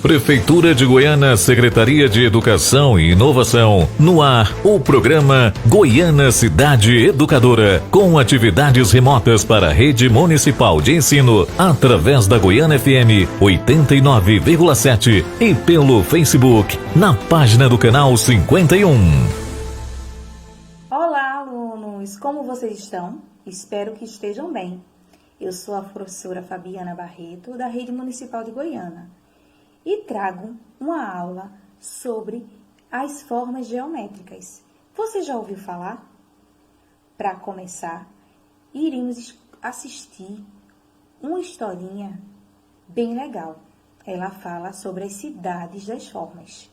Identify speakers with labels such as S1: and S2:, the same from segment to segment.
S1: Prefeitura de Goiânia, Secretaria de Educação e Inovação. No ar, o programa Goiânia Cidade Educadora, com atividades remotas para a rede municipal de ensino, através da Goiânia FM 89,7 e pelo Facebook, na página do canal 51.
S2: Olá, alunos! Como vocês estão? Espero que estejam bem. Eu sou a professora Fabiana Barreto, da Rede Municipal de Goiânia, e trago uma aula sobre as formas geométricas. Você já ouviu falar? Para começar, iremos assistir uma historinha bem legal. Ela fala sobre as cidades das formas.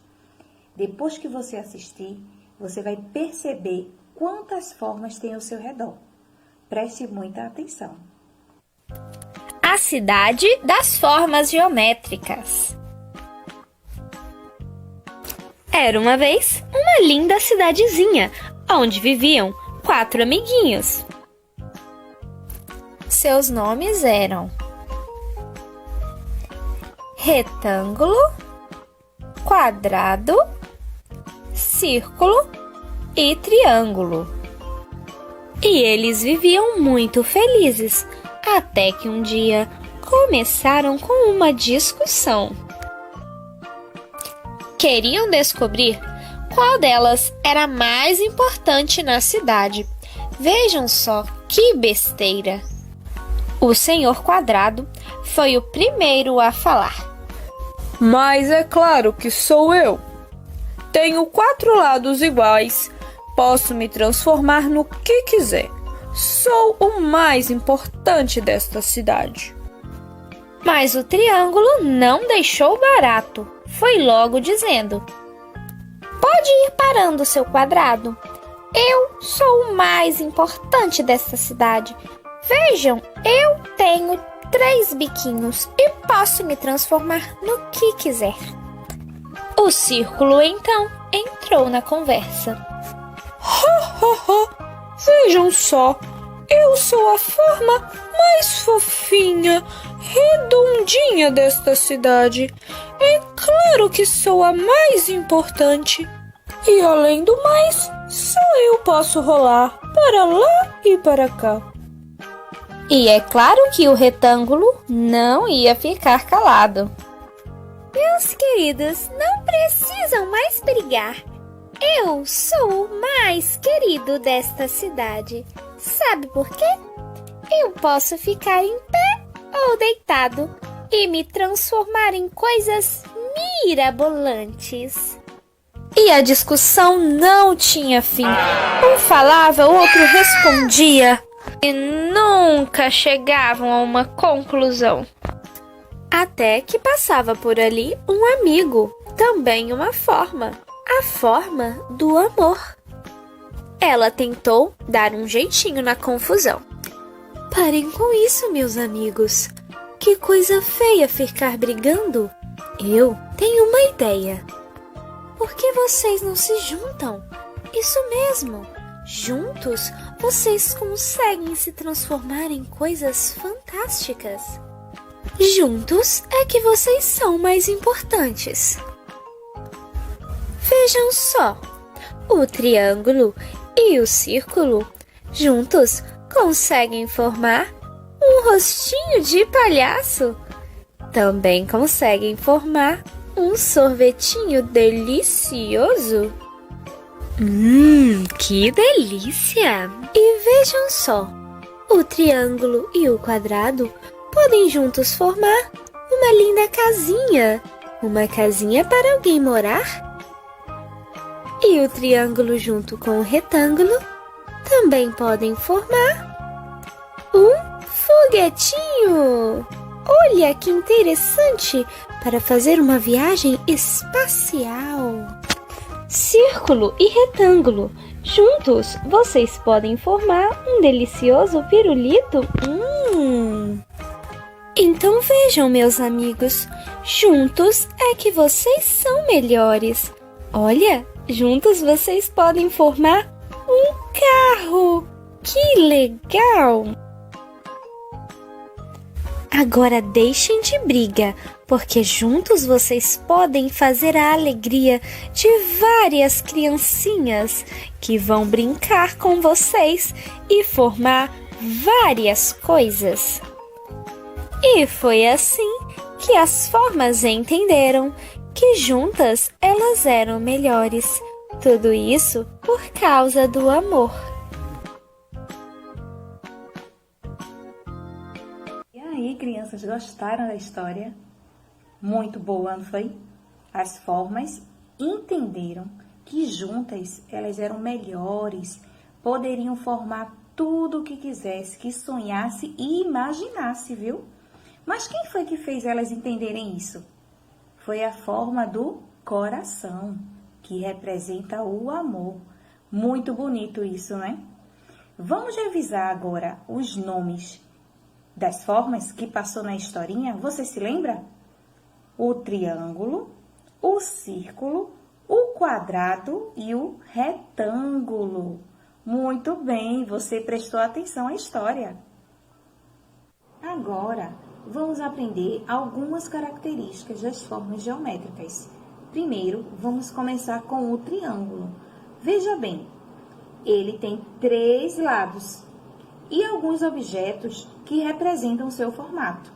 S2: Depois que você assistir, você vai perceber quantas formas tem ao seu redor. Preste muita atenção.
S3: A cidade das formas geométricas. Era uma vez uma linda cidadezinha, onde viviam 4 amiguinhos. Seus nomes eram retângulo, quadrado, círculo e triângulo. E eles viviam muito felizes, até que um dia começaram com uma discussão. Queriam descobrir qual delas era mais importante na cidade. Vejam só que besteira! O Senhor Quadrado foi o primeiro a falar.
S4: Mas é claro que sou eu. Tenho 4 lados iguais. Posso me transformar no que quiser. Sou o mais importante desta cidade.
S3: Mas o triângulo não deixou barato. Foi logo dizendo: pode ir parando, seu quadrado. Eu sou o mais importante desta cidade. Vejam, eu tenho 3 biquinhos e posso me transformar no que quiser. O círculo, então, entrou na conversa.
S4: Vejam só, eu sou a forma mais fofinha, redondinha desta cidade. É claro que sou a mais importante. E além do mais, só eu posso rolar para lá e para cá.
S3: E é claro que o retângulo não ia ficar calado. Meus queridos, não precisam mais brigar. Eu sou o mais querido desta cidade. Sabe por quê? Eu posso ficar em pé ou deitado e me transformar em coisas mirabolantes. E a discussão não tinha fim. Um falava, o outro respondia e nunca chegavam a uma conclusão. Até que passava por ali um amigo, também uma forma. A forma do amor. Ela tentou dar um jeitinho na confusão. Parem com isso, meus amigos. Que coisa feia ficar brigando. Eu tenho uma ideia. Por que vocês não se juntam? Isso mesmo. Juntos, vocês conseguem se transformar em coisas fantásticas. Juntos é que vocês são mais importantes. Vejam só, o triângulo e o círculo juntos conseguem formar um rostinho de palhaço. Também conseguem formar um sorvetinho delicioso. Que delícia! E vejam só, o triângulo e o quadrado podem juntos formar uma linda casinha. Uma casinha para alguém morar. E o triângulo junto com o retângulo também podem formar um foguetinho. Olha que interessante para fazer uma viagem espacial. Círculo e retângulo. Juntos vocês podem formar um delicioso pirulito. Então vejam, meus amigos, juntos é que vocês são melhores. Olha, juntos vocês podem formar um carro. Que legal! Agora deixem de briga. porque juntos vocês podem fazer a alegria de várias criancinhas que vão brincar com vocês e formar várias coisas. E foi assim que as formas entenderam que juntas elas eram melhores. Tudo isso por causa do amor.
S2: E aí, crianças, gostaram da história? Muito boa, não foi? As formas entenderam que juntas elas eram melhores, poderiam formar tudo o que quisesse, que sonhasse e imaginasse, viu? Mas quem foi que fez elas entenderem isso? Foi a forma do coração, que representa o amor. Muito bonito isso, né? Vamos revisar agora os nomes das formas que passou na historinha. Você se lembra? O triângulo, o círculo, o quadrado e o retângulo. Muito bem, você prestou atenção à história. Agora, vamos aprender algumas características das formas geométricas. Primeiro, vamos começar com o triângulo. Veja bem, ele tem 3 lados e alguns objetos que representam seu formato.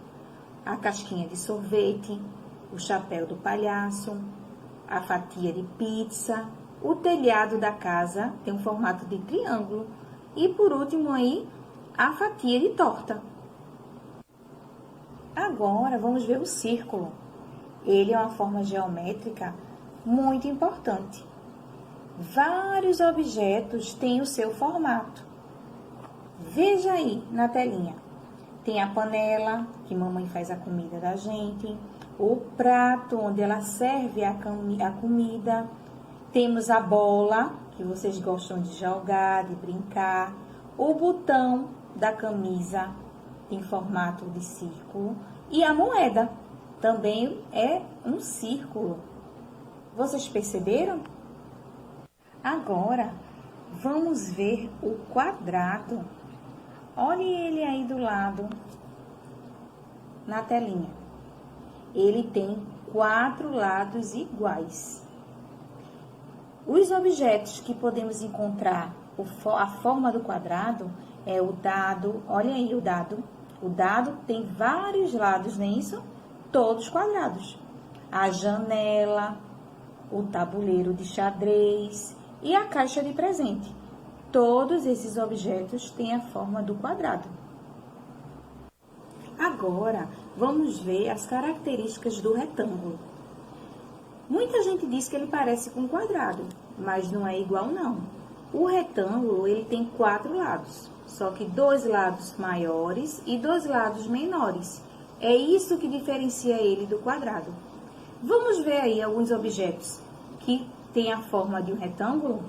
S2: A casquinha de sorvete, o chapéu do palhaço, a fatia de pizza, o telhado da casa tem um formato de triângulo e, por último, aí, a fatia de torta. Agora, vamos ver o círculo. Ele é uma forma geométrica muito importante. Vários objetos têm o seu formato. Veja aí na telinha. Tem a panela, que mamãe faz a comida da gente. O prato, onde ela serve a comida. Temos a bola, que vocês gostam de jogar, de brincar. O botão da camisa em formato de círculo. E a moeda também é um círculo. Vocês perceberam? Agora, vamos ver o quadrado. Olhe ele aí do lado, na telinha. Ele tem 4 lados iguais. Os objetos que podemos encontrar a forma do quadrado é o dado. Olha aí o dado. O dado tem vários lados, não é isso? Todos quadrados. A janela, o tabuleiro de xadrez e a caixa de presente. Todos esses objetos têm a forma do quadrado. Agora, vamos ver as características do retângulo. Muita gente diz que ele parece com um quadrado, mas não é igual não. O retângulo, ele tem 4 lados, só que 2 lados maiores e 2 lados menores. É isso que diferencia ele do quadrado. Vamos ver aí alguns objetos que têm a forma de um retângulo.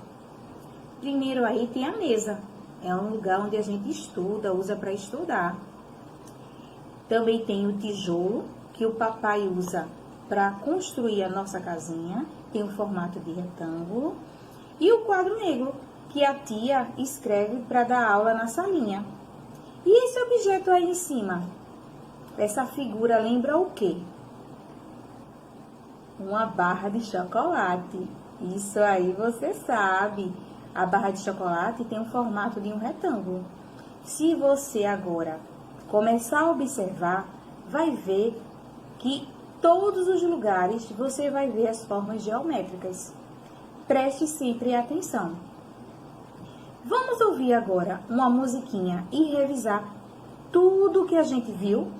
S2: Primeiro aí tem a mesa. É um lugar onde a gente estuda, usa para estudar. Também tem o tijolo, que o papai usa para construir a nossa casinha. Tem um formato de retângulo. E o quadro negro, que a tia escreve para dar aula na salinha. E esse objeto aí em cima? Essa figura lembra o quê? Uma barra de chocolate. Isso aí você sabe. A barra de chocolate tem o formato de um retângulo. Se você agora começar a observar, vai ver que todos os lugares você vai ver as formas geométricas. Preste sempre atenção. Vamos ouvir agora uma musiquinha e revisar tudo que a gente viu?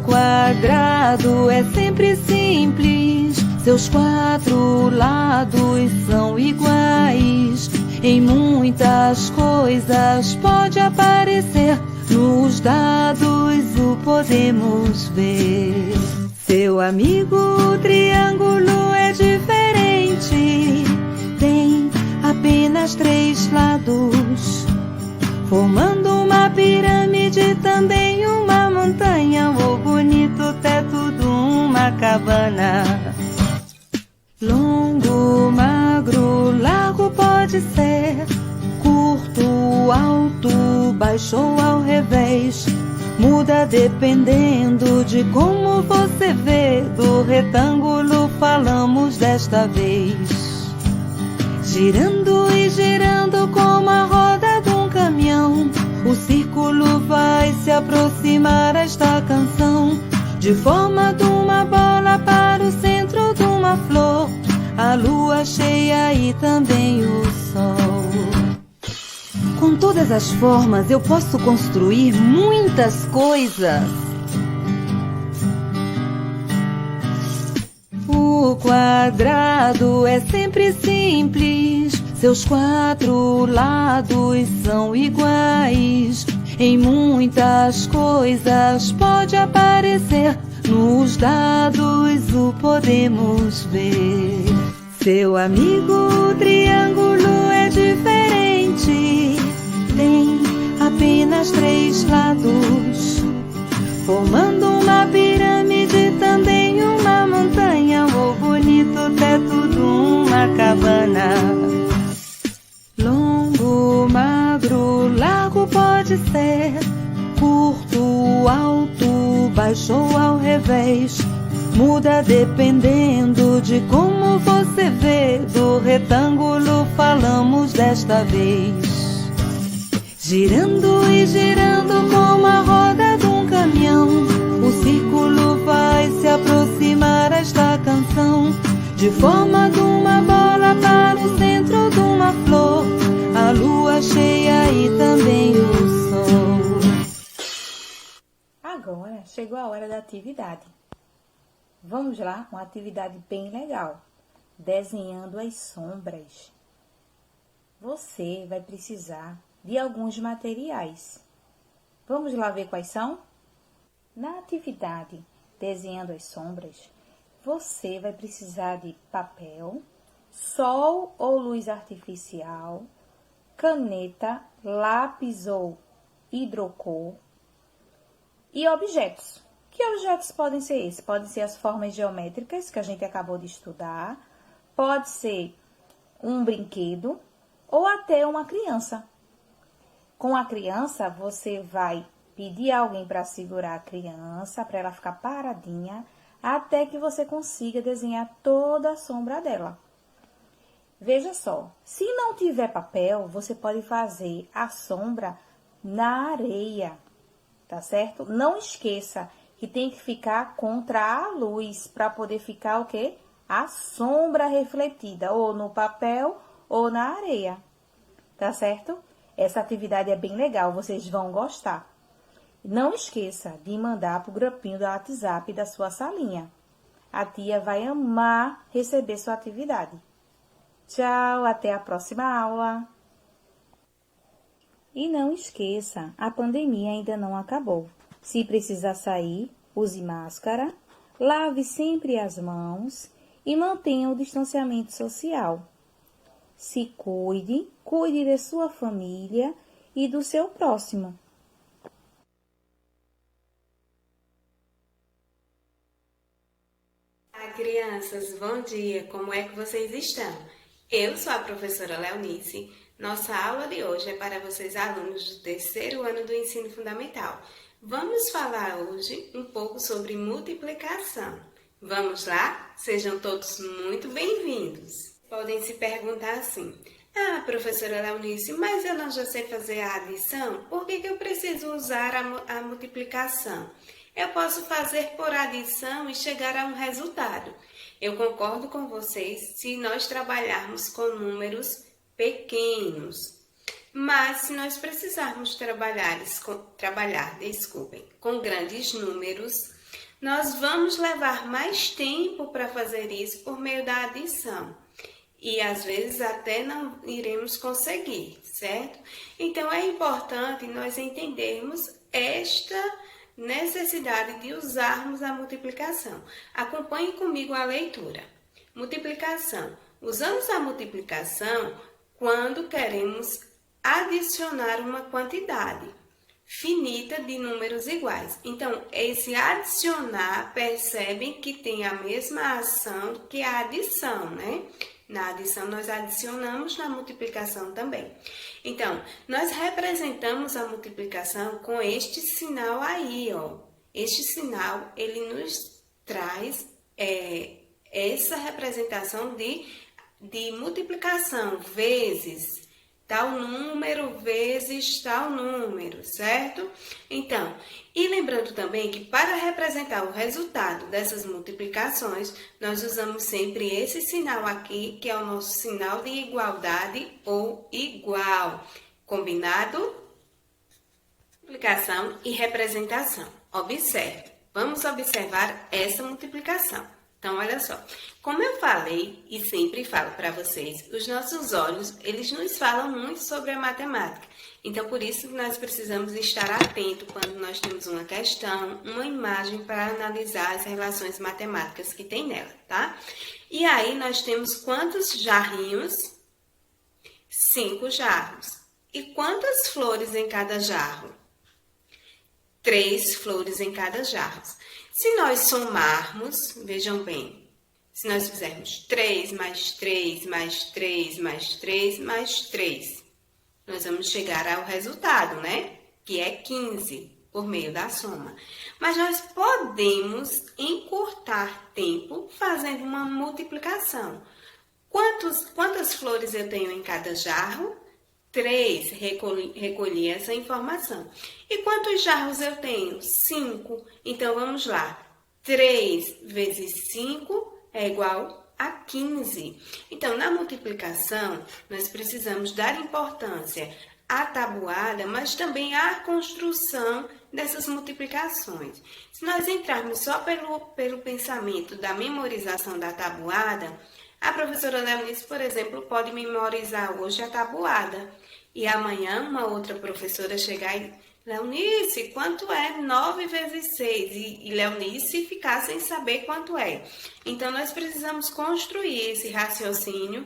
S5: Quadrado é sempre simples, seus 4 lados são iguais. Em muitas coisas pode aparecer, nos dados o podemos ver. Seu amigo o triângulo é diferente, tem apenas 3 lados, formando uma pirâmide, também uma montanha, o bonito teto de uma cabana. Longo, magro, largo pode ser, curto, alto, baixo ou ao revés. Muda dependendo de como você vê. Do retângulo falamos desta vez. Girando e girando como a roda de um caminhão, o círculo vai se aproximar esta canção. De forma de uma bola para o centro de uma flor, a lua cheia e também o sol. Com todas as formas eu posso construir muitas coisas. O quadrado é sempre simples, seus 4 lados são iguais. Em muitas coisas pode aparecer, nos dados o podemos ver. Seu amigo o triângulo é diferente, tem apenas 3 lados, formando uma pirâmide, também uma montanha, o bonito teto de uma cabana. Longo, magro, largo pode ser, curto, alto, baixo ou ao revés. Muda dependendo de como você vê. Do retângulo falamos desta vez. Girando e girando como a roda de um caminhão, o círculo vai se aproximar esta canção. De forma de uma bola para o centro de uma flor, a lua cheia e também o sol.
S2: Agora chegou a hora da atividade. Vamos lá, uma atividade bem legal. Desenhando as sombras. Você vai precisar de alguns materiais. Vamos lá ver quais são? Na atividade Desenhando as Sombras, você vai precisar de papel, sol ou luz artificial, caneta, lápis ou hidrocor e objetos. Que objetos podem ser esses? Podem ser as formas geométricas que a gente acabou de estudar, pode ser um brinquedo ou até uma criança. Com a criança, você vai pedir a alguém para segurar a criança, para ela ficar paradinha, até que você consiga desenhar toda a sombra dela. Veja só, se não tiver papel, você pode fazer a sombra na areia, tá certo? Não esqueça que tem que ficar contra a luz, para poder ficar o quê? A sombra refletida, ou no papel ou na areia, tá certo? Essa atividade é bem legal, vocês vão gostar. Não esqueça de mandar para o grupinho do WhatsApp da sua salinha. A tia vai amar receber sua atividade. Tchau, até a próxima aula. E não esqueça, a pandemia ainda não acabou. Se precisar sair, use máscara, lave sempre as mãos e mantenha o distanciamento social. Se cuide, cuide de sua família e do seu próximo.
S6: Olá, crianças, bom dia, como é que vocês estão? Eu sou a professora Leonice. Nossa aula de hoje é para vocês alunos do 3º ano do ensino fundamental. Vamos falar hoje um pouco sobre multiplicação. Vamos lá? Sejam todos muito bem-vindos. Podem se perguntar assim: ah, professora Leonice, mas eu não já sei fazer a adição? Por que eu preciso usar a multiplicação? Eu posso fazer por adição e chegar a um resultado. Eu concordo com vocês se nós trabalharmos com números pequenos. Mas se nós precisarmos trabalhar com grandes números, nós vamos levar mais tempo para fazer isso por meio da adição. E às vezes até não iremos conseguir, certo? Então é importante nós entendermos esta necessidade de usarmos a multiplicação. Acompanhe comigo a leitura. Multiplicação. Usamos a multiplicação quando queremos adicionar uma quantidade finita de números iguais. Então, esse adicionar, percebem que tem a mesma ação que a adição, né? Na adição, nós adicionamos na multiplicação também. Então, nós representamos a multiplicação com este sinal aí, ó. Este sinal, ele nos traz essa representação de multiplicação, vezes tal número vezes tal número, certo? Então, e lembrando também que para representar o resultado dessas multiplicações, nós usamos sempre esse sinal aqui, que é o nosso sinal de igualdade ou igual. Combinado? Multiplicação e representação. Observe. Vamos observar essa multiplicação. Então, olha só, como eu falei e sempre falo para vocês, os nossos olhos, eles nos falam muito sobre a matemática. Então, por isso nós precisamos estar atentos quando nós temos uma questão, uma imagem para analisar as relações matemáticas que tem nela, tá? E aí, nós temos quantos jarrinhos? 5 jarros. E quantas flores em cada jarro? 3 flores em cada jarro. Se nós somarmos, vejam bem, se nós fizermos 3 mais 3 mais 3 mais 3 mais 3, nós vamos chegar ao resultado, né? Que é 15, por meio da soma. Mas nós podemos encurtar tempo fazendo uma multiplicação. Quantas flores eu tenho em cada jarro? 3, recolhi essa informação. E quantos jarros eu tenho? 5. Então, vamos lá. 3 vezes 5 é igual a 15. Então, na multiplicação, nós precisamos dar importância à tabuada, mas também à construção dessas multiplicações. Se nós entrarmos só pelo pensamento da memorização da tabuada, a professora Leonice, por exemplo, pode memorizar hoje a tabuada. E amanhã uma outra professora chegar e... Leonice, quanto é 9 vezes 6? E Leonice ficar sem saber quanto é. Então, nós precisamos construir esse raciocínio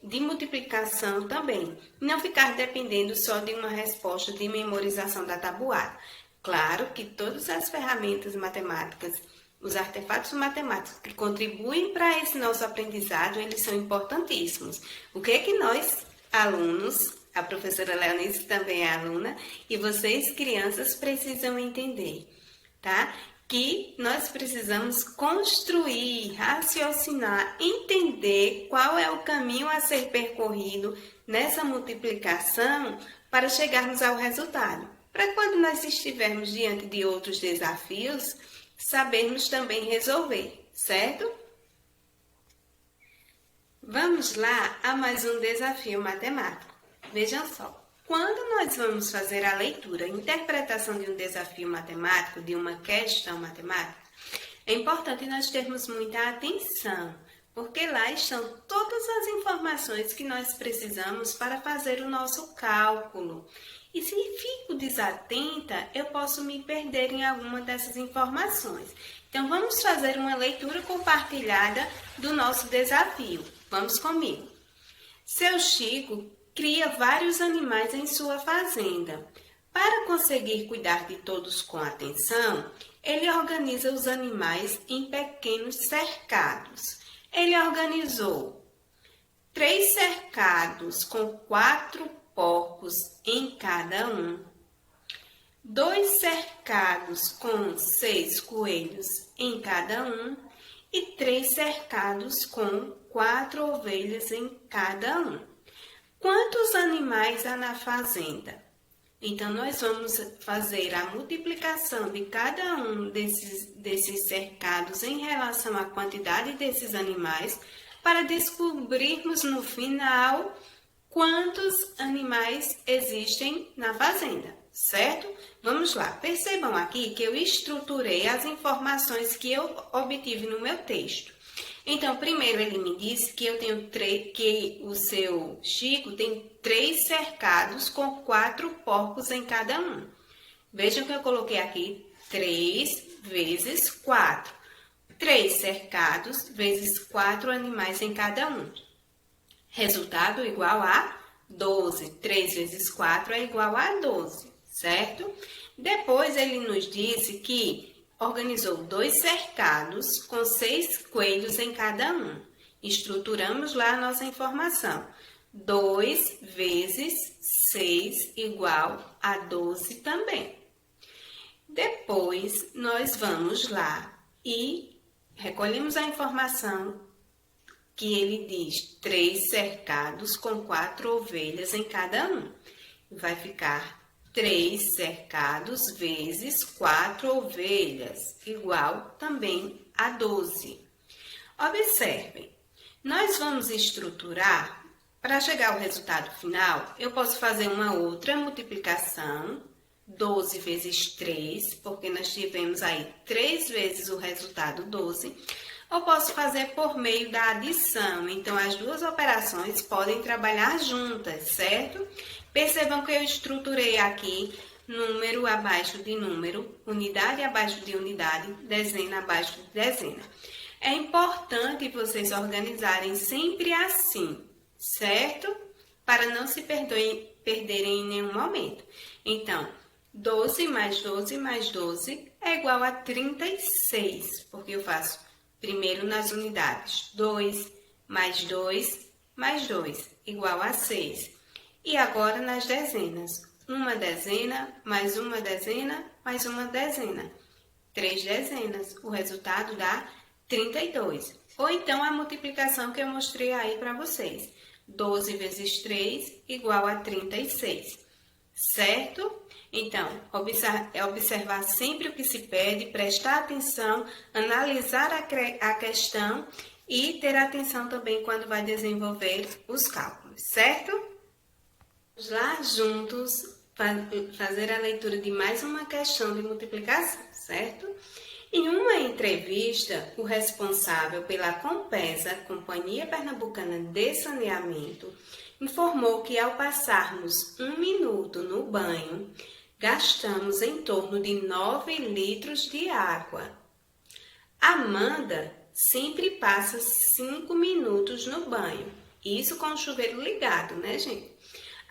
S6: de multiplicação também. Não ficar dependendo só de uma resposta de memorização da tabuada. Claro que todas as ferramentas matemáticas, os artefatos matemáticos que contribuem para esse nosso aprendizado, eles são importantíssimos. O que é que nós, alunos, a professora Leonice também é aluna, e vocês, crianças, precisam entender, tá? Que nós precisamos construir, raciocinar, entender qual é o caminho a ser percorrido nessa multiplicação para chegarmos ao resultado. Para quando nós estivermos diante de outros desafios, sabermos também resolver, certo? Vamos lá a mais um desafio matemático. Vejam só, quando nós vamos fazer a leitura e interpretação de um desafio matemático, de uma questão matemática, é importante nós termos muita atenção, porque lá estão todas as informações que nós precisamos para fazer o nosso cálculo. E se fico desatenta, eu posso me perder em alguma dessas informações. Então, vamos fazer uma leitura compartilhada do nosso desafio. Vamos comigo. Seu Chico cria vários animais em sua fazenda. Para conseguir cuidar de todos com atenção, ele organiza os animais em pequenos cercados. Ele organizou 3 cercados com 4 porcos em cada um, 2 cercados com 6 coelhos em cada um e 3 cercados com 4 ovelhas em cada um. Quantos animais há na fazenda? Então, nós vamos fazer a multiplicação de cada um desses cercados em relação à quantidade desses animais para descobrirmos no final quantos animais existem na fazenda, certo? Vamos lá, percebam aqui que eu estruturei as informações que eu obtive no meu texto. Então, primeiro ele me disse que que o seu Chico tem 3 cercados com 4 porcos em cada um. Vejam que eu coloquei aqui 3 vezes 4. 3 cercados vezes 4 animais em cada um. Resultado igual a 12. 3 vezes 4 é igual a 12, certo? Depois ele nos disse que organizou 2 cercados com 6 coelhos em cada um. Estruturamos lá a nossa informação. 2 vezes 6 igual a 12 também. Depois, nós vamos lá e recolhemos a informação que ele diz 3 cercados com 4 ovelhas em cada um. Vai ficar 3 cercados vezes 4 ovelhas, igual também a 12. Observem, nós vamos estruturar, para chegar ao resultado final, eu posso fazer uma outra multiplicação, 12 vezes 3, porque nós tivemos aí 3 vezes o resultado 12, ou posso fazer por meio da adição. Então, as duas operações podem trabalhar juntas, certo? Percebam que eu estruturei aqui número abaixo de número, unidade abaixo de unidade, dezena abaixo de dezena. É importante vocês organizarem sempre assim, certo? Para não se perderem em nenhum momento. Então, 12 mais 12 mais 12 é igual a 36, porque eu faço primeiro nas unidades. 2 mais 2 mais 2 igual a 6. E agora nas dezenas. Uma dezena mais uma dezena mais uma dezena. 3 dezenas. O resultado dá 32. Ou então a multiplicação que eu mostrei aí para vocês. 12 vezes 3 igual a 36. Certo? Então, observar sempre o que se pede, prestar atenção, analisar a questão e ter atenção também quando vai desenvolver os cálculos, certo? Vamos lá juntos fazer a leitura de mais uma questão de multiplicação, certo? Em uma entrevista, o responsável pela Compesa, Companhia Pernambucana de Saneamento, informou que ao passarmos 1 minuto no banho, gastamos em torno de 9 litros de água. Amanda sempre passa 5 minutos no banho. Isso com o chuveiro ligado, né, gente?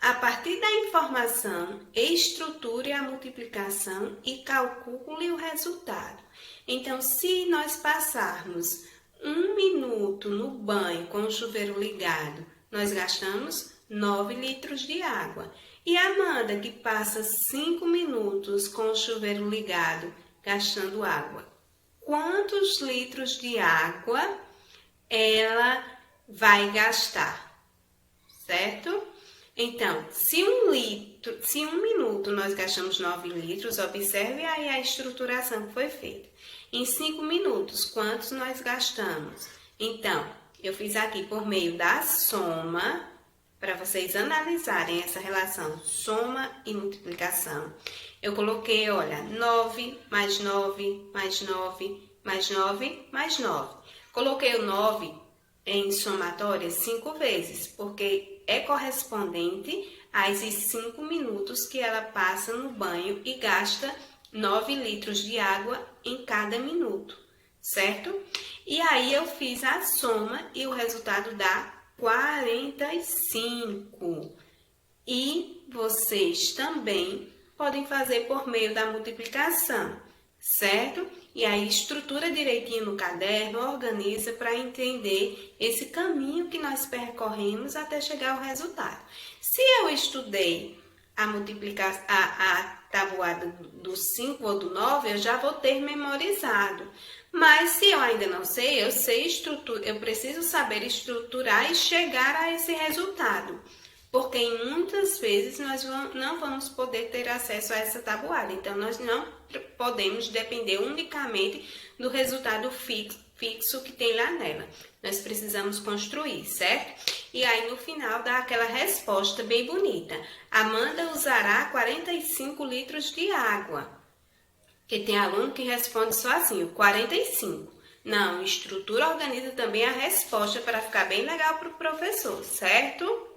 S6: A partir da informação, estruture a multiplicação e calcule o resultado. Então, se nós passarmos 1 minuto no banho com o chuveiro ligado, nós gastamos 9 litros de água. E a Amanda, que passa 5 minutos com o chuveiro ligado, gastando água, quantos litros de água ela vai gastar? Certo? Então, se 1 minuto nós gastamos 9 litros, observe aí a estruturação que foi feita. Em 5 minutos, quantos nós gastamos? Então, eu fiz aqui por meio da soma, para vocês analisarem essa relação soma e multiplicação. Eu coloquei, olha, 9 mais 9 mais 9 mais 9 mais 9. Coloquei o 9 em somatória 5 vezes, porque é correspondente a esses 5 minutos que ela passa no banho e gasta 9 litros de água em cada minuto, certo? E aí eu fiz a soma e o resultado dá 45. E vocês também podem fazer por meio da multiplicação, certo? E aí estrutura direitinho no caderno, organiza para entender esse caminho que nós percorremos até chegar ao resultado. Se eu estudei a multiplicação, a tabuada do 5 ou do 9, eu já vou ter memorizado. Mas se eu ainda não sei, eu preciso saber estruturar e chegar a esse resultado. Porque em muitas vezes nós não vamos poder ter acesso a essa tabuada. Então, nós não podemos depender unicamente do resultado fixo que tem lá nela. Nós precisamos construir, certo? E aí, no final, dá aquela resposta bem bonita. Amanda usará 45 litros de água. Porque tem aluno que responde só assim, o 45. Não, estrutura organiza também a resposta para ficar bem legal para o professor, certo?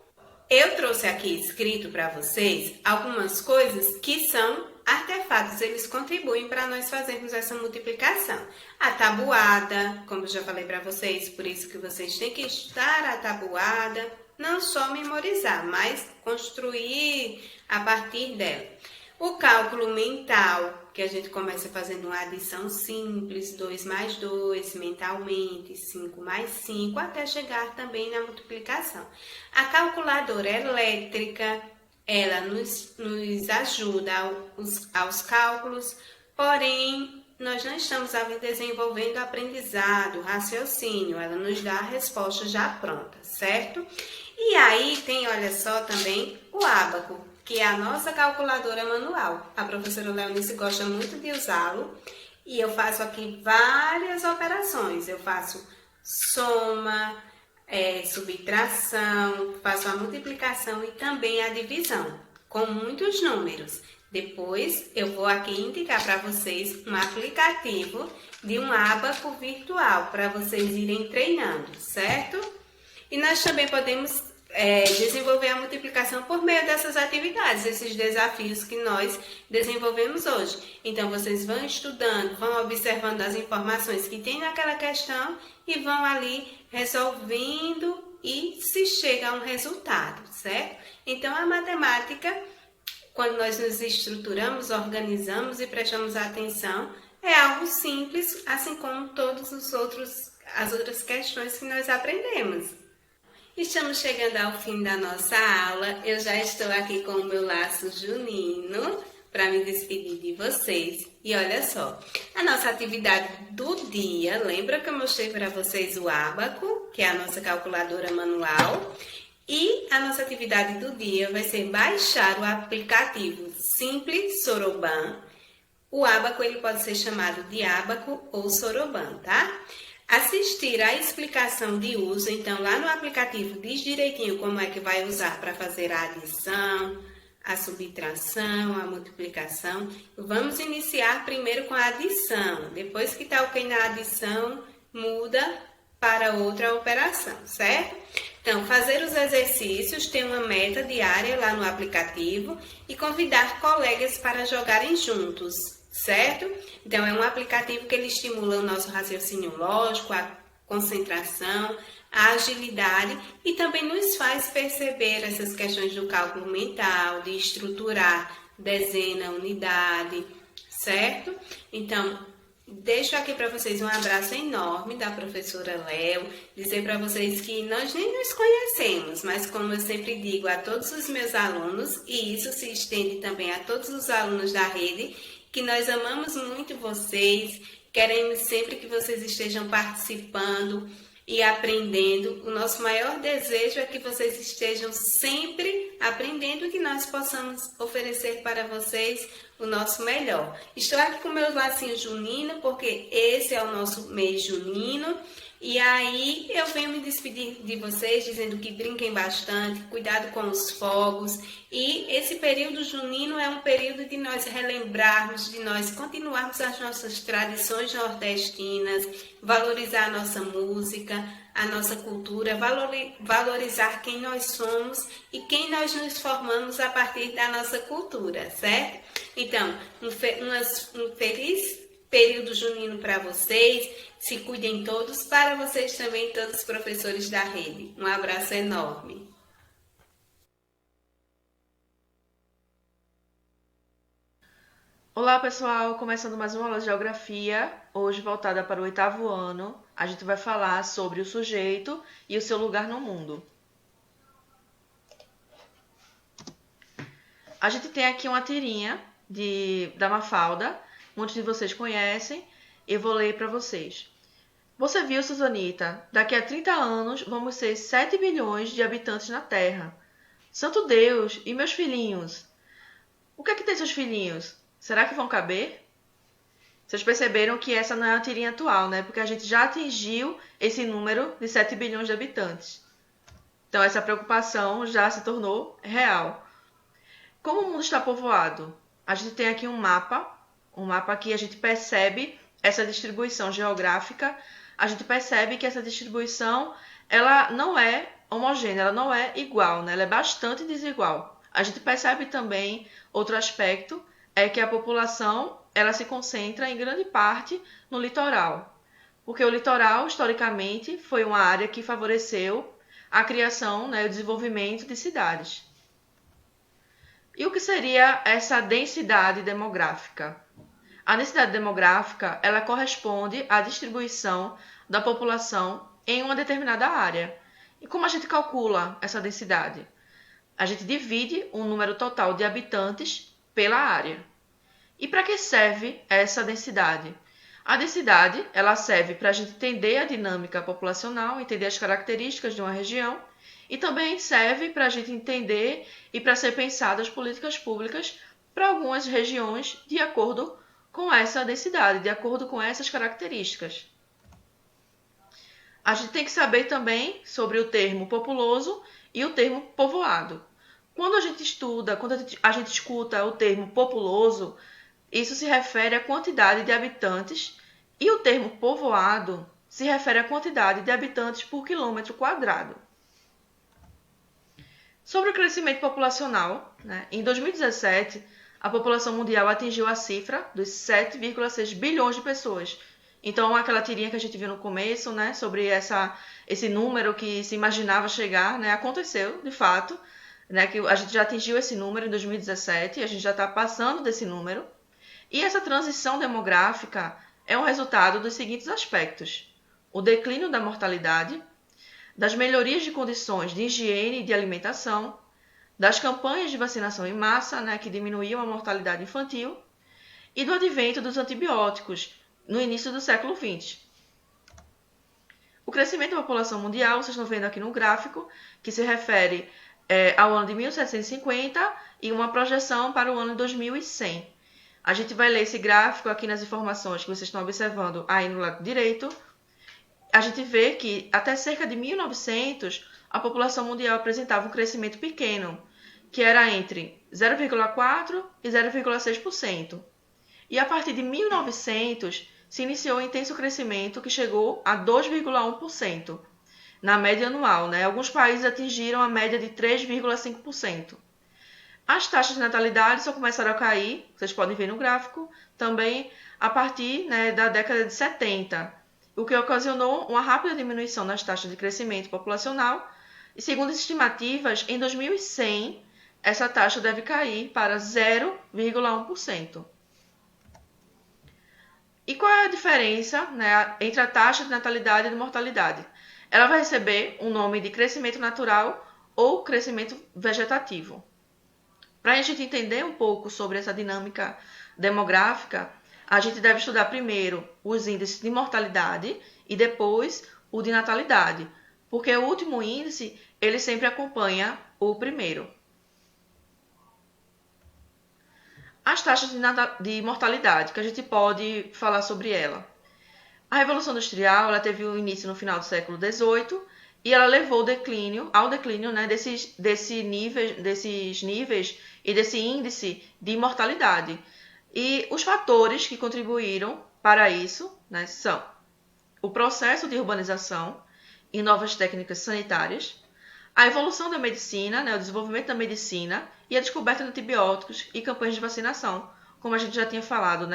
S6: Eu trouxe aqui escrito para vocês algumas coisas que são artefatos, eles contribuem para nós fazermos essa multiplicação. A tabuada, como eu já falei para vocês, por isso que vocês têm que estudar a tabuada, não só memorizar, mas construir a partir dela. O cálculo mental, que a gente começa fazendo uma adição simples, 2 mais 2, mentalmente, 5 mais 5, até chegar também na multiplicação. A calculadora elétrica, ela nos ajuda aos cálculos, porém, nós não estamos ali desenvolvendo aprendizado, raciocínio, ela nos dá a resposta já pronta, certo? E aí tem, olha só, também o ábaco, que é a nossa calculadora manual. A professora Leonice gosta muito de usá-lo e eu faço aqui várias operações. Eu faço soma, subtração, faço a multiplicação e também a divisão, com muitos números. Depois eu vou aqui indicar para vocês um aplicativo de um ábaco virtual para vocês irem treinando, certo? E nós também podemos desenvolver a multiplicação por meio dessas atividades, esses desafios que nós desenvolvemos hoje. Então, vocês vão estudando, vão observando as informações que tem naquela questão e vão ali resolvendo e se chega a um resultado, certo? Então, a matemática, quando nós nos estruturamos, organizamos e prestamos atenção, é algo simples, assim como todas as outras questões que nós aprendemos. Estamos chegando ao fim da nossa aula. Eu já estou aqui com o meu laço junino para me despedir de vocês. E olha só, a nossa atividade do dia, lembra que eu mostrei para vocês o ábaco, que é a nossa calculadora manual? E a nossa atividade do dia vai ser baixar o aplicativo Simples Soroban. O ábaco ele pode ser chamado de ábaco ou soroban, tá? Assistir a explicação de uso, então lá no aplicativo diz direitinho como é que vai usar para fazer a adição, a subtração, a multiplicação. Vamos iniciar primeiro com a adição, depois que está ok na adição, muda para outra operação, certo? Então, fazer os exercícios, ter uma meta diária lá no aplicativo e convidar colegas para jogarem juntos, certo? Então, é um aplicativo que ele estimula o nosso raciocínio lógico, a concentração, a agilidade e também nos faz perceber essas questões do cálculo mental, de estruturar dezena, unidade, certo? Então, deixo aqui para vocês um abraço enorme da professora Léo, dizer para vocês que nós nem nos conhecemos, mas como eu sempre digo a todos os meus alunos, e isso se estende também a todos os alunos da rede, que nós amamos muito vocês, queremos sempre que vocês estejam participando e aprendendo. O nosso maior desejo é que vocês estejam sempre aprendendo e que nós possamos oferecer para vocês o nosso melhor. Estou aqui com meus lacinhos junino, porque esse é o nosso mês junino. E aí eu venho me despedir de vocês dizendo que brinquem bastante, cuidado com os fogos. E esse período junino é um período de nós relembrarmos, de nós continuarmos as nossas tradições nordestinas, valorizar a nossa música, a nossa cultura, valorizar quem nós somos e quem nós nos formamos a partir da nossa cultura, certo? Então, um feliz período junino para vocês, se cuidem todos, para vocês também, todos os professores da rede. Um abraço enorme.
S7: Olá pessoal, começando mais uma aula de geografia, hoje voltada para o 8º ano. A gente vai falar sobre o sujeito e o seu lugar no mundo. A gente tem aqui uma tirinha da Mafalda, muitos de vocês conhecem, eu vou ler para vocês. Você viu, Susanita? Daqui a 30 anos vamos ser 7 bilhões de habitantes na Terra. Santo Deus, e meus filhinhos? O que é que tem seus filhinhos? Será que vão caber? Vocês perceberam que essa não é a tirinha atual, né? Porque a gente já atingiu esse número de 7 bilhões de habitantes. Então essa preocupação já se tornou real. Como o mundo está povoado? A gente tem aqui um mapa que a gente percebe essa distribuição geográfica. A gente percebe que essa distribuição ela não é homogênea, ela não é igual, né? Ela é bastante desigual. A gente percebe também outro aspecto, é que a população ela se concentra em grande parte no litoral, porque o litoral, historicamente, foi uma área que favoreceu a criação, né, o desenvolvimento de cidades. E o que seria essa densidade demográfica? A densidade demográfica, ela corresponde à distribuição da população em uma determinada área. E como a gente calcula essa densidade? A gente divide o número total de habitantes pela área. E para que serve essa densidade? A densidade, ela serve para a gente entender a dinâmica populacional, entender as características de uma região, e também serve para a gente entender e para ser pensadas políticas públicas para algumas regiões de acordo com essa densidade, de acordo com essas características. A gente tem que saber também sobre o termo populoso e o termo povoado. Quando a gente estuda, quando a gente escuta o termo populoso, isso se refere à quantidade de habitantes, e o termo povoado se refere à quantidade de habitantes por quilômetro quadrado. Sobre o crescimento populacional, em 2017, a população mundial atingiu a cifra dos 7,6 bilhões de pessoas. Então, aquela tirinha que a gente viu no começo, sobre esse número que se imaginava chegar, aconteceu, de fato, que a gente já atingiu esse número em 2017, e a gente já está passando desse número. E essa transição demográfica é um resultado dos seguintes aspectos: o declínio da mortalidade, das melhorias de condições de higiene e de alimentação, das campanhas de vacinação em massa, que diminuíam a mortalidade infantil, e do advento dos antibióticos no início do século XX. O crescimento da população mundial, vocês estão vendo aqui no gráfico, que se refere ao ano de 1750 e uma projeção para o ano de 2100. A gente vai ler esse gráfico aqui nas informações que vocês estão observando aí no lado direito. A gente vê que até cerca de 1900 a população mundial apresentava um crescimento pequeno, que era entre 0,4% e 0,6%. E a partir de 1900 se iniciou um intenso crescimento que chegou a 2,1% na média anual. Alguns países atingiram a média de 3,5%. As taxas de natalidade só começaram a cair, vocês podem ver no gráfico, também a partir da década de 70, o que ocasionou uma rápida diminuição nas taxas de crescimento populacional, e segundo as estimativas, em 2100, essa taxa deve cair para 0,1%. E qual é a diferença entre a taxa de natalidade e de mortalidade? Ela vai receber o nome de crescimento natural ou crescimento vegetativo. Para a gente entender um pouco sobre essa dinâmica demográfica, a gente deve estudar primeiro os índices de mortalidade e depois o de natalidade, porque o último índice ele sempre acompanha o primeiro. As taxas de mortalidade, que a gente pode falar sobre ela. A Revolução Industrial ela teve o início no final do século XVIII e ela levou ao declínio desses níveis e desse índice de mortalidade. E os fatores que contribuíram para isso são o processo de urbanização e novas técnicas sanitárias, a evolução da medicina, o desenvolvimento da medicina e a descoberta de antibióticos e campanhas de vacinação, como a gente já tinha falado.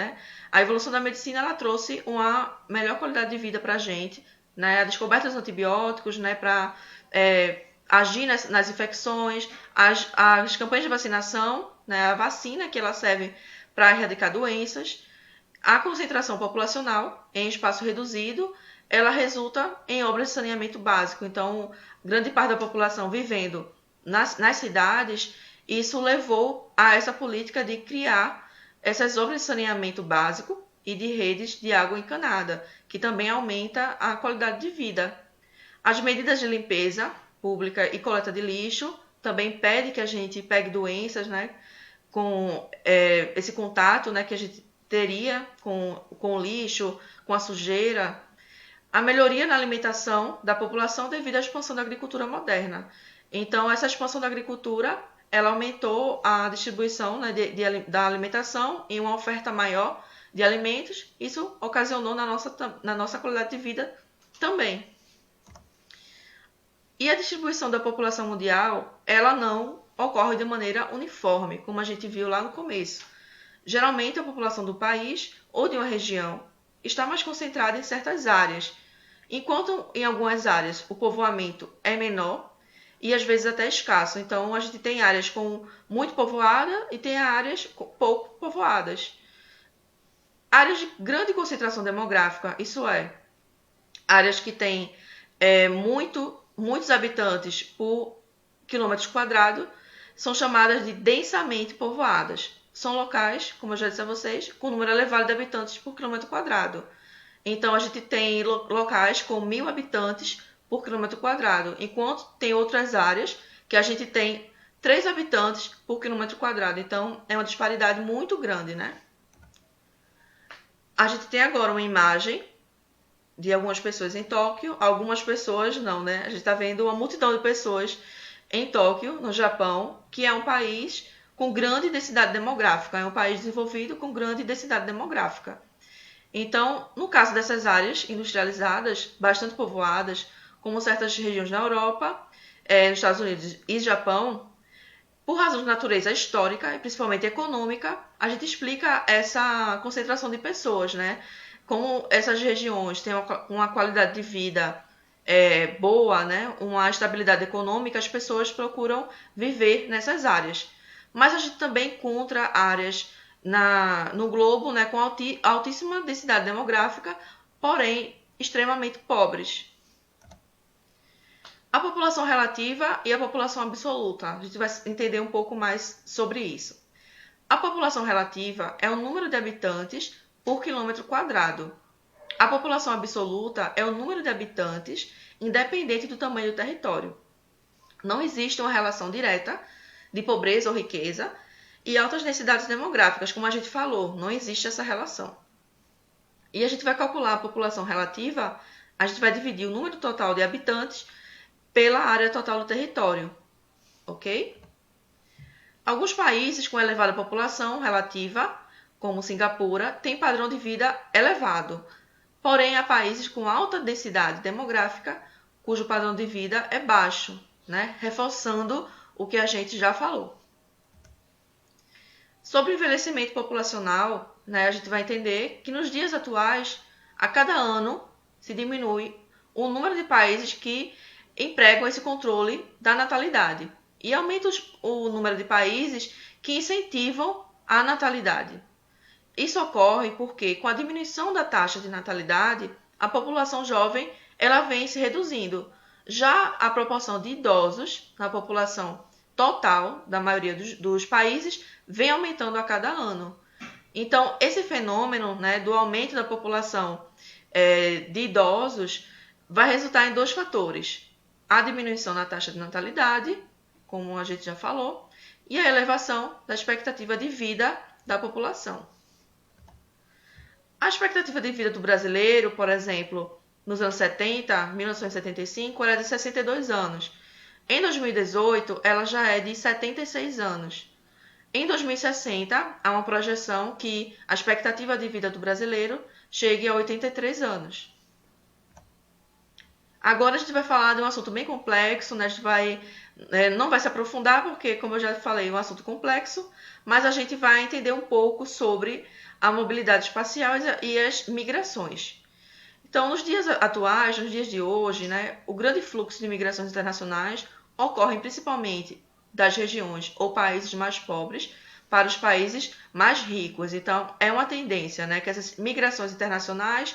S7: A evolução da medicina ela trouxe uma melhor qualidade de vida para a gente, a descoberta dos antibióticos para agir nas infecções, as campanhas de vacinação, a vacina que ela serve para erradicar doenças, a concentração populacional em espaço reduzido, ela resulta em obras de saneamento básico. Então, grande parte da população vivendo nas cidades, isso levou a essa política de criar essas obras de saneamento básico e de redes de água encanada, que também aumenta a qualidade de vida. As medidas de limpeza pública e coleta de lixo também pedem que a gente pegue doenças, com esse contato que a gente teria com o lixo, com a sujeira. A melhoria na alimentação da população devido à expansão da agricultura moderna. Então, essa expansão da agricultura ela aumentou a distribuição da alimentação em uma oferta maior de alimentos. Isso ocasionou na nossa qualidade de vida também. E a distribuição da população mundial, ela não ocorre de maneira uniforme, como a gente viu lá no começo. Geralmente, a população do país ou de uma região está mais concentrada em certas áreas, enquanto em algumas áreas o povoamento é menor e às vezes até escasso. Então, a gente tem áreas com muito povoada e tem áreas pouco povoadas. Áreas de grande concentração demográfica, isso é, áreas que têm muitos habitantes por quilômetros quadrados, são chamadas de densamente povoadas. São locais, como eu já disse a vocês, com número elevado de habitantes por quilômetro quadrado. Então, a gente tem locais com 1.000 habitantes por quilômetro quadrado, enquanto tem outras áreas que a gente tem 3 habitantes por quilômetro quadrado. Então, é uma disparidade muito grande, né? A gente tem agora uma imagem de algumas pessoas em Tóquio, algumas pessoas não, né? A gente está vendo uma multidão de pessoas em Tóquio, no Japão, que é um país com grande densidade demográfica, é um país desenvolvido com grande densidade demográfica. Então, no caso dessas áreas industrializadas, bastante povoadas, como certas regiões na Europa, nos Estados Unidos e Japão, por razões de natureza histórica e principalmente econômica, a gente explica essa concentração de pessoas, né? Como essas regiões têm uma qualidade de vida boa, né? Uma estabilidade econômica, as pessoas procuram viver nessas áreas. Mas a gente também encontra áreas no globo, né, com altíssima densidade demográfica, porém extremamente pobres. A população relativa e a população absoluta. A gente vai entender um pouco mais sobre isso. A população relativa é o número de habitantes por quilômetro quadrado. A população absoluta é o número de habitantes independente do tamanho do território. Não existe uma relação direta de pobreza ou riqueza e altas densidades demográficas, como a gente falou, não existe essa relação. E a gente vai calcular a população relativa, a gente vai dividir o número total de habitantes pela área total do território, ok? Alguns países com elevada população relativa, como Singapura, têm padrão de vida elevado, porém há países com alta densidade demográfica, cujo padrão de vida é baixo, né? Reforçando o que a gente já falou. Sobre o envelhecimento populacional, né, a gente vai entender que nos dias atuais, a cada ano, se diminui o número de países que empregam esse controle da natalidade e aumenta o número de países que incentivam a natalidade. Isso ocorre porque, com a diminuição da taxa de natalidade, a população jovem ela vem se reduzindo. Já a proporção de idosos na população total da maioria dos países vem aumentando a cada ano. Então, esse fenômeno, né, do aumento da população de idosos vai resultar em 2 fatores. A diminuição na taxa de natalidade, como a gente já falou, e a elevação da expectativa de vida da população. A expectativa de vida do brasileiro, por exemplo, nos anos 70, 1975, era de 62 anos. Em 2018, ela já é de 76 anos. Em 2060, há uma projeção que a expectativa de vida do brasileiro chegue a 83 anos. Agora a gente vai falar de um assunto bem complexo, né? A gente não vai se aprofundar porque, como eu já falei, é um assunto complexo, mas a gente vai entender um pouco sobre a mobilidade espacial e as migrações. Então, nos dias atuais, nos dias de hoje, né, o grande fluxo de migrações internacionais ocorre principalmente das regiões ou países mais pobres para os países mais ricos. Então, é uma tendência, né, que essas migrações internacionais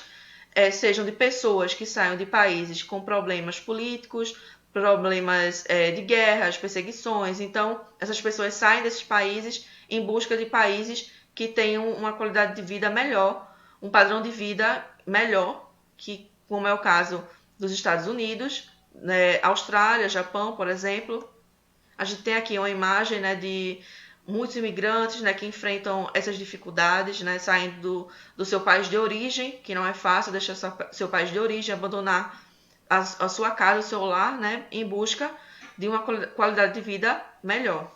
S7: sejam de pessoas que saiam de países com problemas políticos, problemas de guerras, perseguições. Então, essas pessoas saem desses países em busca de países que tenham uma qualidade de vida melhor, um padrão de vida melhor, que, como é o caso dos Estados Unidos, né, Austrália, Japão, por exemplo. A gente tem aqui uma imagem, né, de muitos imigrantes, né, que enfrentam essas dificuldades, né, saindo do seu país de origem, que não é fácil deixar seu país de origem, abandonar a sua casa, o seu lar, né, em busca de uma qualidade de vida melhor.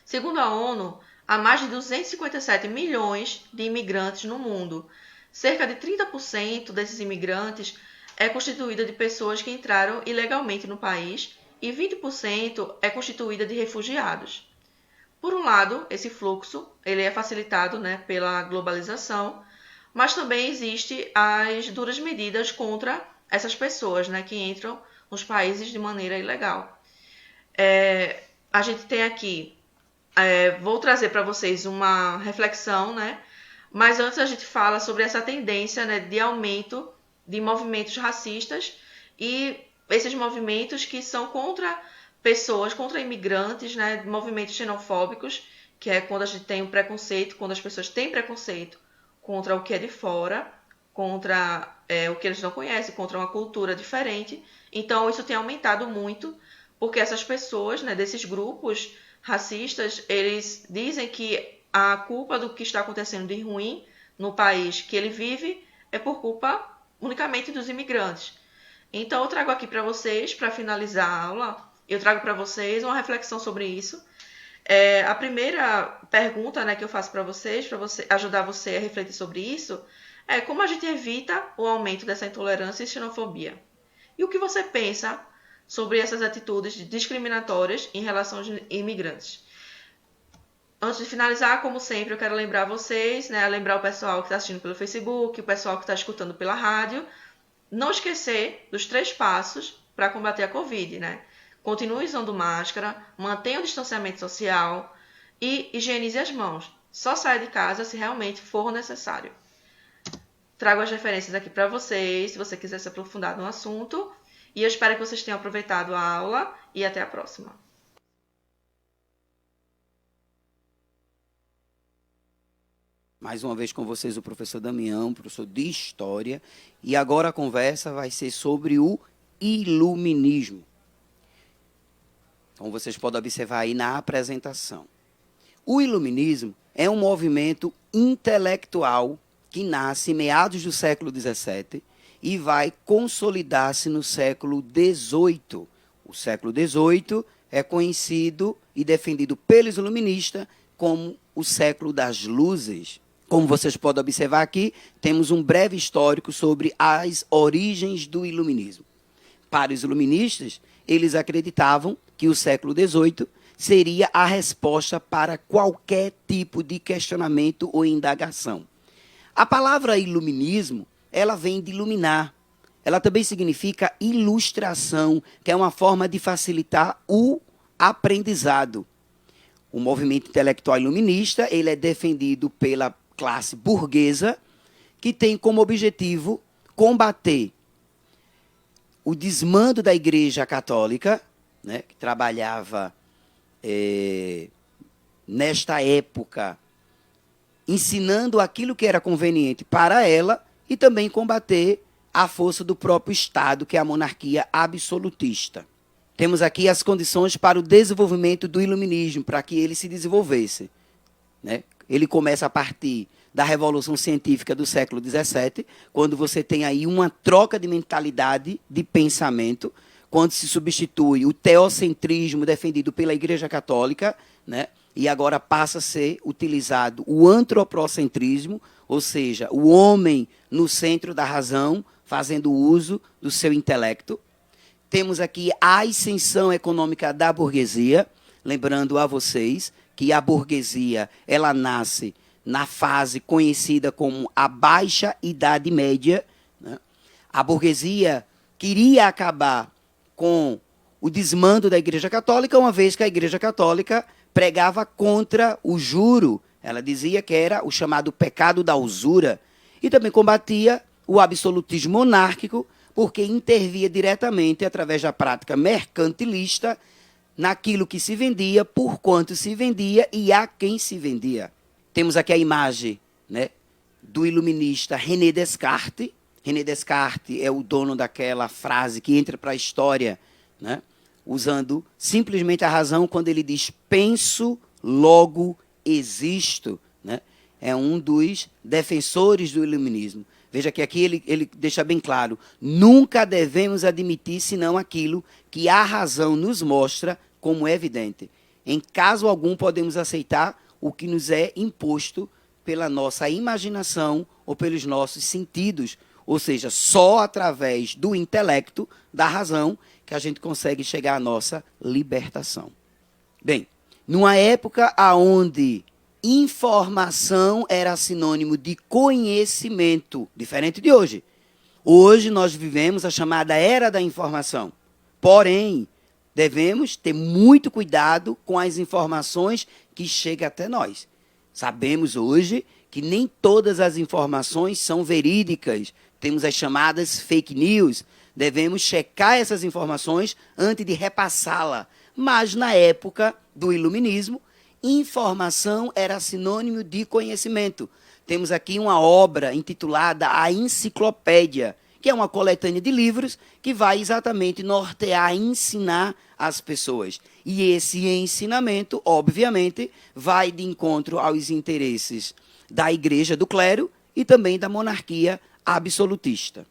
S7: Segundo a ONU, há mais de 257 milhões de imigrantes no mundo. Cerca de 30% desses imigrantes é constituída de pessoas que entraram ilegalmente no país e 20% é constituída de refugiados. Por um lado, esse fluxo ele é facilitado, né, pela globalização, mas também existem as duras medidas contra essas pessoas, né, que entram nos países de maneira ilegal. A gente tem aqui, vou trazer para vocês uma reflexão, né, Mas antes a gente fala sobre essa tendência, né, de aumento de movimentos racistas e esses movimentos que são contra pessoas, contra imigrantes, né, movimentos xenofóbicos, que é quando a gente tem um preconceito, quando as pessoas têm preconceito contra o que é de fora, contra o que eles não conhecem, contra uma cultura diferente. Então isso tem aumentado muito, porque essas pessoas, né, desses grupos racistas, eles dizem que a culpa do que está acontecendo de ruim no país que ele vive é por culpa unicamente dos imigrantes. Então eu trago aqui para vocês, para finalizar a aula, eu trago para vocês uma reflexão sobre isso. A primeira pergunta, né, que eu faço para você ajudar você a refletir sobre isso, é como a gente evita o aumento dessa intolerância e xenofobia. E o que você pensa sobre essas atitudes discriminatórias em relação aos imigrantes? Antes de finalizar, como sempre, eu quero lembrar vocês, né, lembrar o pessoal que está assistindo pelo Facebook, o pessoal que está escutando pela rádio, não esquecer dos 3 passos para combater a Covid, né? Continue usando máscara, mantenha o distanciamento social e higienize as mãos. Só saia de casa se realmente for necessário. Trago as referências aqui para vocês, se você quiser se aprofundar no assunto. E eu espero que vocês tenham aproveitado a aula e até a próxima.
S8: Mais uma vez com vocês o professor Damião, professor de História. E agora a conversa vai ser sobre o iluminismo. Como vocês podem observar aí na apresentação. O iluminismo é um movimento intelectual que nasce em meados do século XVII e vai consolidar-se no século XVIII. O século XVIII é conhecido e defendido pelos iluministas como o século das luzes. Como vocês podem observar aqui, temos um breve histórico sobre as origens do iluminismo. Para os iluministas, eles acreditavam que o século XVIII seria a resposta para qualquer tipo de questionamento ou indagação. A palavra iluminismo, ela vem de iluminar. Ela também significa ilustração, que é uma forma de facilitar o aprendizado. O movimento intelectual iluminista, ele é defendido pela classe burguesa, que tem como objetivo combater o desmando da Igreja Católica, né, que trabalhava nesta época ensinando aquilo que era conveniente para ela e também combater a força do próprio Estado, que é a monarquia absolutista. Temos aqui as condições para o desenvolvimento do iluminismo, para que ele se desenvolvesse, né? Ele começa a partir da Revolução Científica do século XVII, quando você tem aí uma troca de mentalidade, de pensamento, quando se substitui o teocentrismo defendido pela Igreja Católica, né? E agora passa a ser utilizado o antropocentrismo, ou seja, o homem no centro da razão, fazendo uso do seu intelecto. Temos aqui a ascensão econômica da burguesia, lembrando a vocês que a burguesia ela nasce na fase conhecida como a Baixa Idade Média, né? A burguesia queria acabar com o desmando da Igreja Católica, uma vez que a Igreja Católica pregava contra o juro. Ela dizia que era o chamado pecado da usura. E também combatia o absolutismo monárquico, porque intervia diretamente, através da prática mercantilista, naquilo que se vendia, por quanto se vendia e a quem se vendia. Temos aqui a imagem, né, do iluminista René Descartes. René Descartes é o dono daquela frase que entra para a história, né, usando simplesmente a razão quando ele diz penso, logo existo, né? É um dos defensores do iluminismo. Veja que aqui ele deixa bem claro, nunca devemos admitir senão aquilo que a razão nos mostra como evidente. Em caso algum podemos aceitar o que nos é imposto pela nossa imaginação ou pelos nossos sentidos, ou seja, só através do intelecto, da razão, que a gente consegue chegar à nossa libertação. Bem, numa época onde informação era sinônimo de conhecimento, diferente de hoje. Hoje nós vivemos a chamada era da informação. Porém, devemos ter muito cuidado com as informações que chegam até nós. Sabemos hoje que nem todas as informações são verídicas. Temos as chamadas fake news. Devemos checar essas informações antes de repassá-la. Mas, na época do Iluminismo, informação era sinônimo de conhecimento. Temos aqui uma obra intitulada A Enciclopédia, que é uma coletânea de livros que vai exatamente nortear, ensinar as pessoas. E esse ensinamento, obviamente, vai de encontro aos interesses da igreja, do clero e também da monarquia absolutista.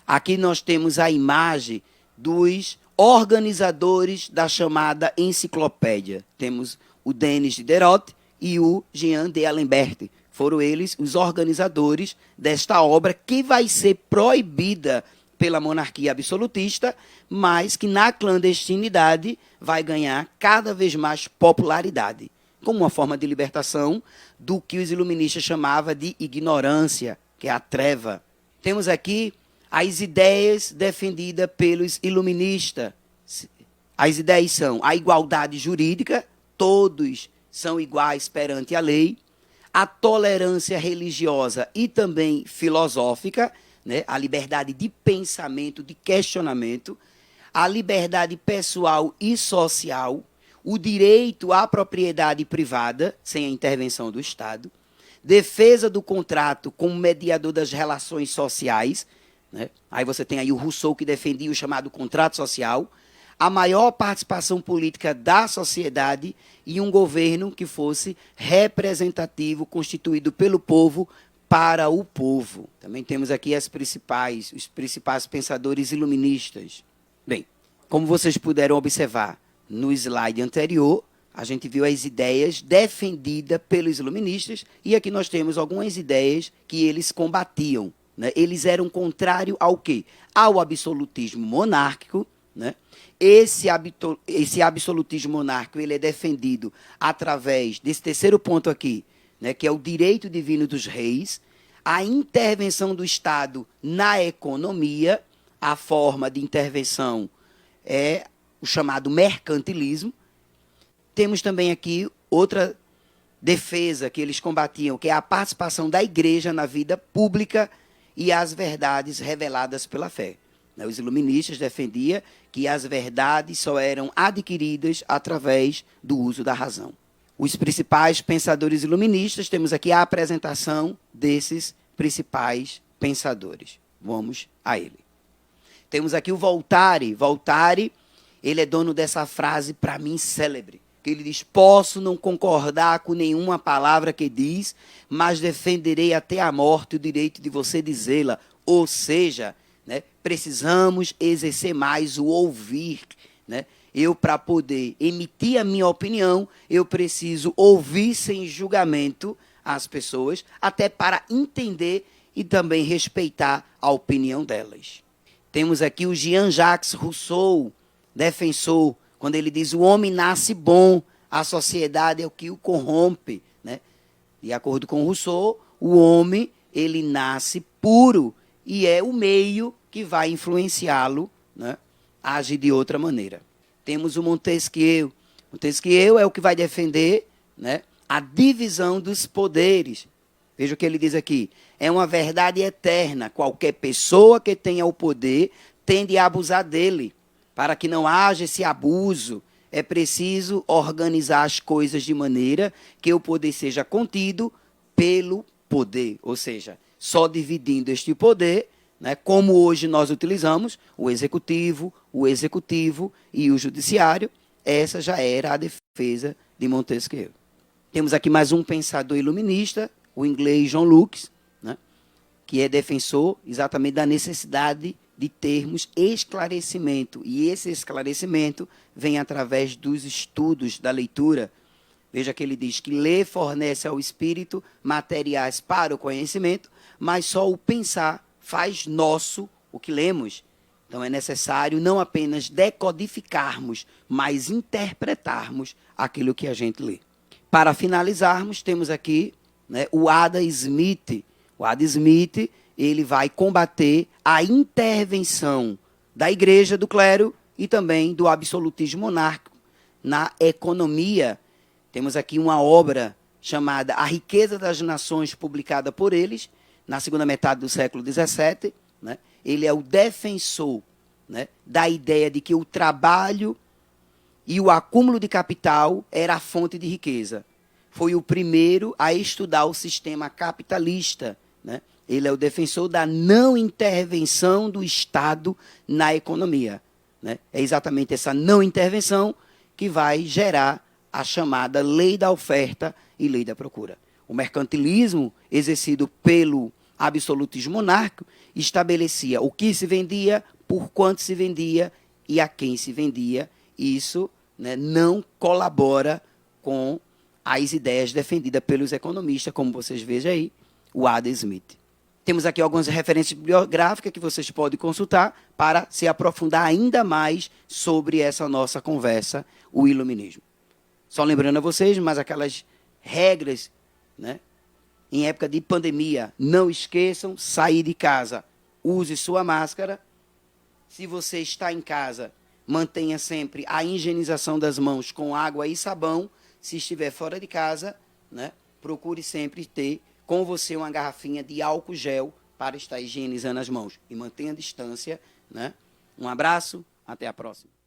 S8: Aqui nós temos a imagem dos organizadores da chamada enciclopédia. Temos o Denis Diderot e o Jean d'Alembert. Foram eles os organizadores desta obra que vai ser proibida pela monarquia absolutista, mas que na clandestinidade vai ganhar cada vez mais popularidade, como uma forma de libertação do que os iluministas chamavam de ignorância, que é a treva. Temos aqui as ideias defendidas pelos iluministas. As ideias são a igualdade jurídica, todos são iguais perante a lei, a tolerância religiosa e também filosófica, né? A liberdade de pensamento, de questionamento, a liberdade pessoal e social, o direito à propriedade privada, sem a intervenção do Estado, defesa do contrato como mediador das relações sociais, né? Aí você tem aí o Rousseau, que defendia o chamado contrato social, a maior participação política da sociedade e um governo que fosse representativo, constituído pelo povo, para o povo. Também temos aqui os principais pensadores iluministas. Bem, como vocês puderam observar no slide anterior, a gente viu as ideias defendidas pelos iluministas e aqui nós temos algumas ideias que eles combatiam, né? Eles eram contrários ao quê? Ao absolutismo monárquico, né? Esse absolutismo monárquico ele é defendido através desse terceiro ponto aqui, né, que é o direito divino dos reis, a intervenção do Estado na economia, a forma de intervenção é o chamado mercantilismo. Temos também aqui outra defesa que eles combatiam, que é a participação da igreja na vida pública e as verdades reveladas pela fé. Os iluministas defendiam que as verdades só eram adquiridas através do uso da razão. Os principais pensadores iluministas, temos aqui a apresentação desses principais pensadores. Vamos a ele. Temos aqui o Voltaire. Voltaire, ele é dono dessa frase, para mim, célebre, que ele diz: posso não concordar com nenhuma palavra que diz, mas defenderei até a morte o direito de você dizê-la. Ou seja, né, precisamos exercer mais o ouvir, né? Eu, para poder emitir a minha opinião, eu preciso ouvir sem julgamento as pessoas, até para entender e também respeitar a opinião delas. Temos aqui o Jean-Jacques Rousseau, defensor, quando ele diz: o homem nasce bom, a sociedade é o que o corrompe, né? De acordo com Rousseau, o homem ele nasce puro e é o meio que vai influenciá-lo, né, a agir de outra maneira. Temos o Montesquieu. Montesquieu é o que vai defender, né, a divisão dos poderes. Veja o que ele diz aqui: é uma verdade eterna, qualquer pessoa que tenha o poder tende a abusar dele. Para que não haja esse abuso, é preciso organizar as coisas de maneira que o poder seja contido pelo poder, ou seja, só dividindo este poder, né, como hoje nós utilizamos o executivo e o judiciário. Essa já era a defesa de Montesquieu. Temos aqui mais um pensador iluminista, o inglês John Locke, né, que é defensor exatamente da necessidade de termos esclarecimento. E esse esclarecimento vem através dos estudos, da leitura. Veja que ele diz que ler fornece ao espírito materiais para o conhecimento, mas só o pensar faz nosso o que lemos. Então é necessário não apenas decodificarmos, mas interpretarmos aquilo que a gente lê. Para finalizarmos, temos aqui, né, o Adam Smith. O Adam Smith, ele vai combater a intervenção da igreja, do clero e também do absolutismo monárquico na economia. Temos aqui uma obra chamada A Riqueza das Nações, publicada por eles, na segunda metade do século XVII. Né? Ele é o defensor, né, da ideia de que o trabalho e o acúmulo de capital era a fonte de riqueza. Foi o primeiro a estudar o sistema capitalista. Né? Ele é o defensor da não intervenção do Estado na economia. Né? É exatamente essa não intervenção que vai gerar a chamada lei da oferta e lei da procura. O mercantilismo, exercido pelo absolutismo monárquico, estabelecia o que se vendia, por quanto se vendia e a quem se vendia. Isso, né, não colabora com as ideias defendidas pelos economistas, como vocês vejam aí, o Adam Smith. Temos aqui algumas referências bibliográficas que vocês podem consultar para se aprofundar ainda mais sobre essa nossa conversa, o iluminismo. Só lembrando a vocês, mas aquelas regras, né, em época de pandemia, não esqueçam, sair de casa, use sua máscara. Se você está em casa, mantenha sempre a higienização das mãos com água e sabão. Se estiver fora de casa, né, procure sempre ter com você uma garrafinha de álcool gel para estar higienizando as mãos. E mantenha a distância. Né? Um abraço, até a próxima.